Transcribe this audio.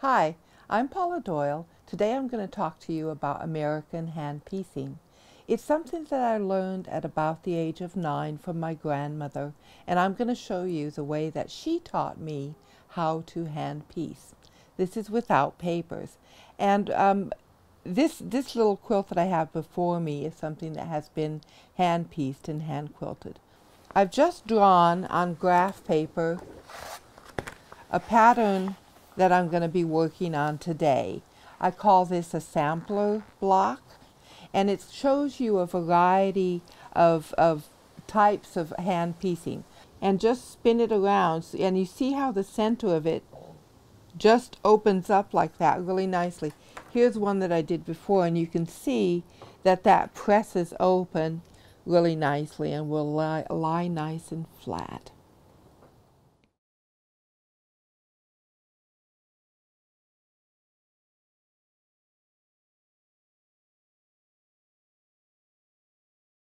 Hi, I'm Paula Doyle. Today I'm going to talk to you about American hand piecing. It's something that I learned at about the age of 9 from my grandmother, and I'm going to show you the way that she taught me how to hand piece. This is without papers. And this little quilt that I have before me is something that has been hand pieced and hand quilted. I've just drawn on graph paper a pattern that I'm going to be working on today. I call this a sampler block, and it shows you a variety of types of hand piecing. And just spin it around, and you see how the center of it just opens up like that really nicely. Here's one that I did before, and you can see that that presses open really nicely and will lie nice and flat.